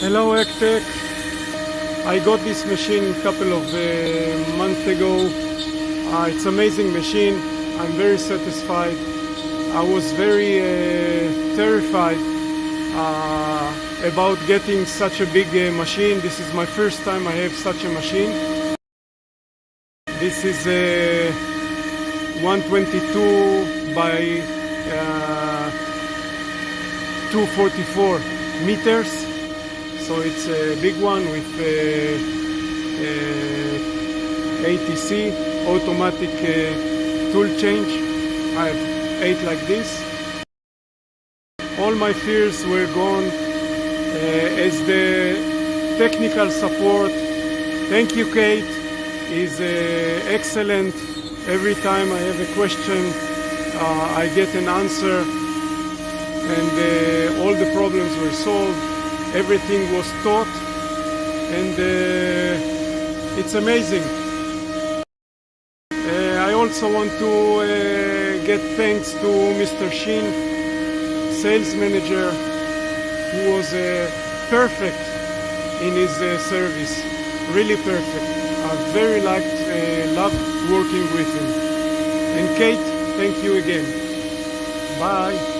Hello Acctek. I got this machine a couple of months ago. It's an amazing machine. I'm very satisfied. I was very terrified about getting such a big machine. This is my first time I have such a machine. This is a 122 by 244 meters. So it's a big one with ATC, automatic tool change. I have 8 like this. All my fears were gone as the technical support. Thank you, Kate, is excellent. Every time I have a question, I get an answer, and all the problems were solved. Everything was taught, and it's amazing. I also want to get thanks to Mr. Shin, sales manager, who was perfect in his service, really perfect. I very loved working with him. And Kate, thank you again. Bye.